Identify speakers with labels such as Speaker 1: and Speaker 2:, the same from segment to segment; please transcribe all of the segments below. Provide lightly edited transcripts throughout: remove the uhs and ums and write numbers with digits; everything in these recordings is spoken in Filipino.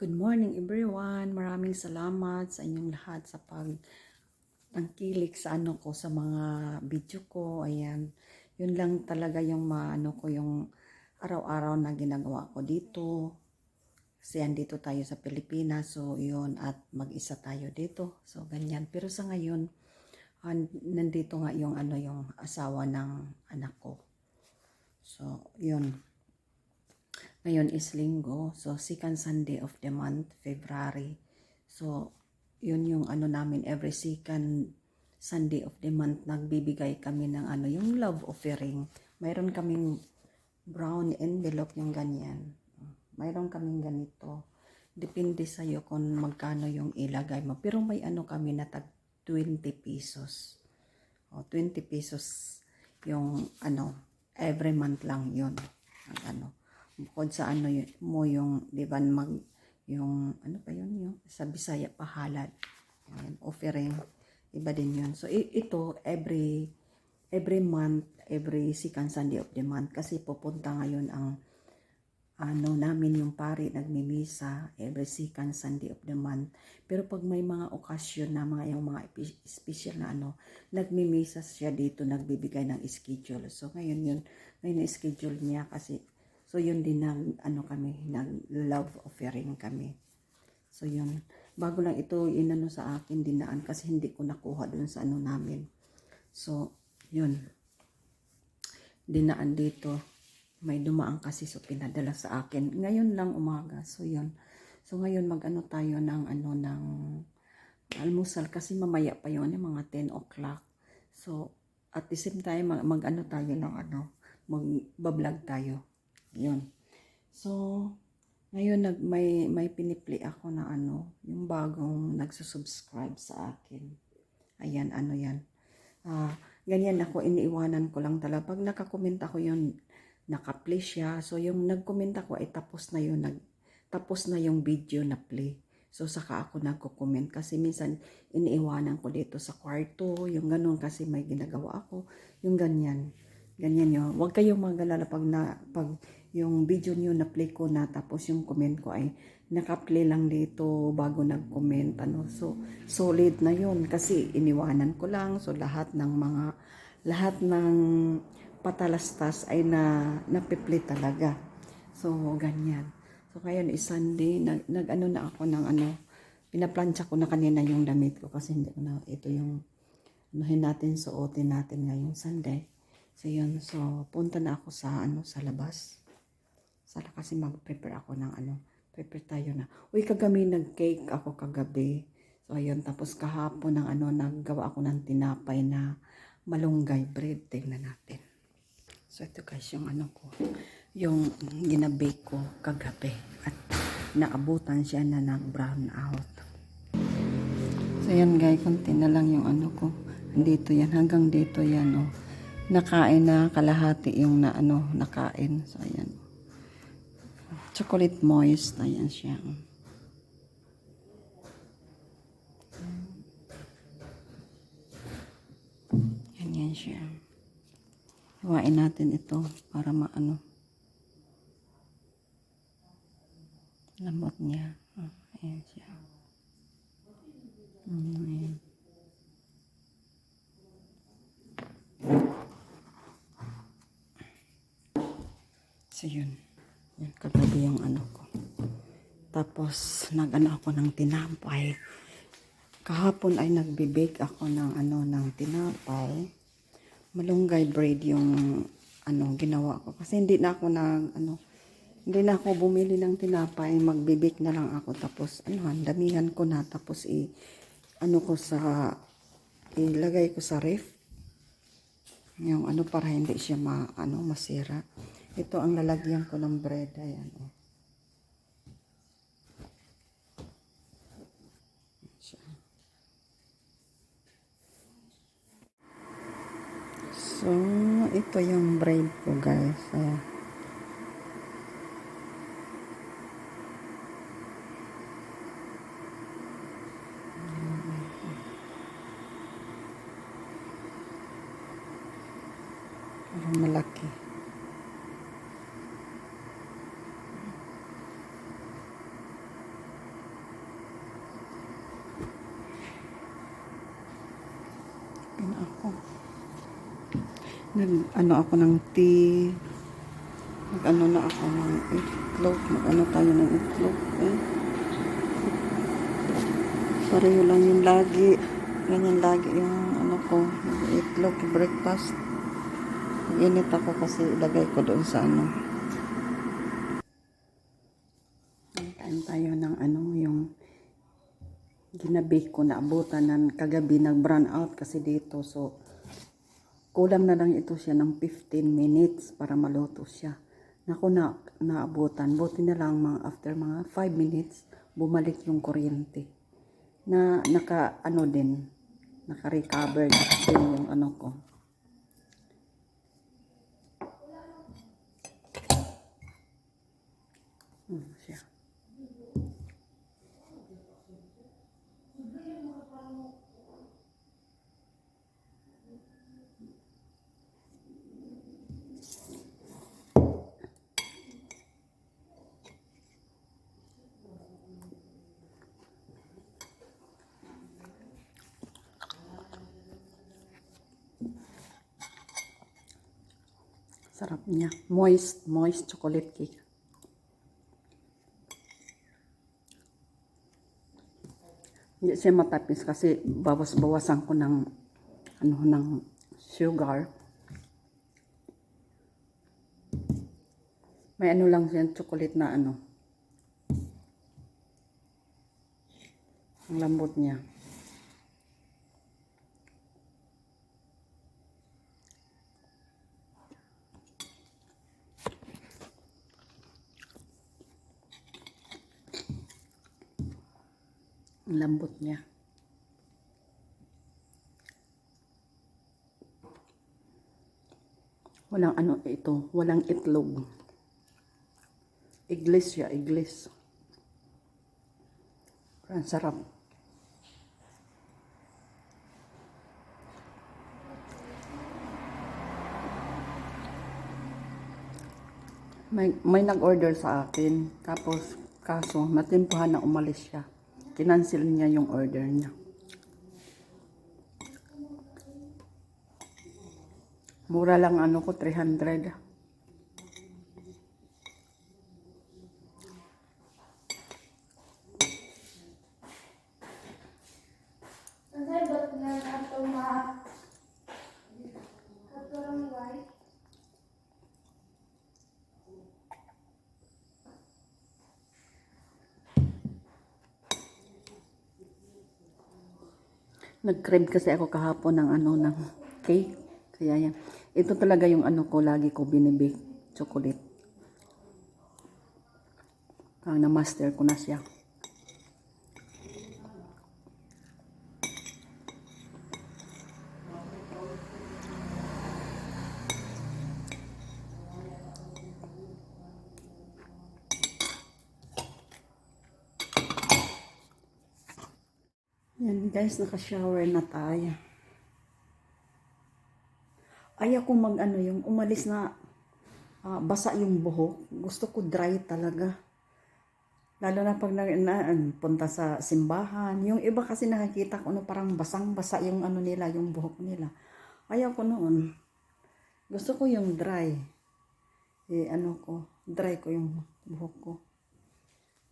Speaker 1: Good morning everyone. Maraming salamat sa inyong lahat sa pagtangkilik sa ko sa mga video ko. Ayan. Yun lang talaga yung ko yung araw-araw na ginagawa ko dito. Kasi andito tayo sa Pilipinas. So yun, at mag-isa tayo dito. So ganyan. Pero sa ngayon, nandito nga yung yung asawa ng anak ko. So yun. Ngayon is linggo, so second Sunday of the month, February. So, yun yung namin, every second Sunday of the month, nagbibigay kami ng yung love offering. Mayroon kaming brown envelope, yung ganyan. Mayroon kaming ganito. Depende sa'yo kung magkano yung ilagay mo. Pero may kami na tag 20 pesos. O, 20 pesos yung every month lang yun. Bukod sa mo yung, di ba, yung, pa yun, yung, sa Bisaya, pahalad. Ayan, offering. Iba din yun. So, ito, every month, every second Sunday of the month, kasi pupunta ngayon ang, namin yung pari, nagmimisa, every second Sunday of the month. Pero pag may mga okasyon na, yung mga special na nagmimisa siya dito, nagbibigay ng schedule. So, ngayon schedule niya kasi, so, yun din kami, nag-love offering kami. So, yun. Bago lang ito, sa akin, dinaan kasi hindi ko nakuha dun sa namin. So, yun. Dinaan dito. May dumaan kasi, so, pinadala sa akin. Ngayon lang umaga. So, yun. So, ngayon, tayo ng, ng almusal kasi mamaya pa yun, mga 10 o'clock. So, at the same time, tayo ng mag-vlog tayo. Yun. So, ngayon may pinipli ako na yung bagong nagsusubscribe sa akin. Ayan, yan. Ganyan ako, iniiwanan ko lang talaga. Pag nakakomment ako yun, naka-play siya. So, yung nag-comment ako ay tapos na yung video na play. So, saka ako nagko-comment kasi minsan iniiwanan ko dito sa kwarto, yung ganun kasi may ginagawa ako, yung ganyan. Ganyan yun. Huwag kayong magalala pag yung video nyo na play ko na tapos yung comment ko ay naka-play lang dito bago nag-comment. So, solid na yun kasi iniwanan ko lang. So, lahat ng patalastas ay napiplay talaga. So, ganyan. So, ngayon is Sunday. Na ako ng pinaplansya ko na kanina yung damit ko kasi hindi ko na, ito yung natin, suotin natin ngayong Sunday. So, yun. So, punta na ako sa sa labas. Sana kasi mag-prepare ako ng prepare tayo na. Uy, kagabi nag-cake ako kagabi. So, ayun. Tapos kahapon naggawa ako ng tinapay na malunggay bread. Tingnan natin. So, ito guys, yung ko. Yung ginabake ko kagabi. At naabutan siya na nag-brown out. So, yan guys. Konti na lang yung ko. Dito yan. Hanggang dito yan, oh. Nakain na kalahati yung nakain. So, ayan. Chocolate moist. Ayan siya. Ayan siya. Hiwain natin ito para lamot niya. Ayan siya. Ayan. So, yun. Yan, kagabi yung ko. Tapos, ako ng tinapay. Kahapon ay nagbe-bake ako ng ng tinapay. Malunggay bread yung ginawa ko. Kasi hindi na hindi na ako bumili ng tinapay. Magbe-bake na lang ako. Tapos, damihan ko na. Tapos, ilagay ko sa ref. Yung para hindi siya masira. Ito ang lalagyan ko ng bread. Ayan, oh. So, ito yung bread ko, guys. Ayan. Parang malaki. Nag-ano ako ng tea. Mag-ano na ako ng itlog. Mag-ano tayo ng itlog. Eh. Pareho lang yung lagi. Ganyan lagi yung ano ko. Itlog, breakfast. Init ako kasi ilagay ko doon sa ano. Kain tayo ng ano yung ginabi ko na abutan ng kagabi nag-brown out kasi dito. So, kulang na lang ito siya ng 15 minutes para maluto siya. Naku na naabutan. Buti na lang after mga 5 minutes, bumalik yung kuryente. Na naka-ano din, naka-recover din yung ano ko. Siya. Sarap niya. Moist chocolate cake. Hindi siya matapis kasi bawas-bawasan ko ng ano ng sugar. May ano lang siya chocolate na ano. Ang lambot niya. Ang lambot niya. Walang ano ito, walang itlog. Iglis siya, iglis. Ang sarap. May nag-order sa akin. Tapos, kaso, natimpuhan na umalis siya. Kinancel niya yung order niya. Mura lang ano ko, 300. Nag-crave kasi ako kahapon ng ano ng cake. Kaya yan. Ito talaga yung ano ko, lagi ko binibake. Chocolate. Ang na-master ko na siya. Yan guys, naka-shower na tayo. Ayaw ko mag ano yung umalis na basa yung buhok. Gusto ko dry talaga. Lalo na pag punta sa simbahan. Yung iba kasi nakikita ko parang basang-basa yung ano nila, yung buhok nila. Ayaw ko noon. Gusto ko yung dry. Dry ko yung buhok ko.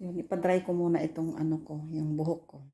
Speaker 1: Yung ipa-dry ko muna itong ano ko, yung buhok ko.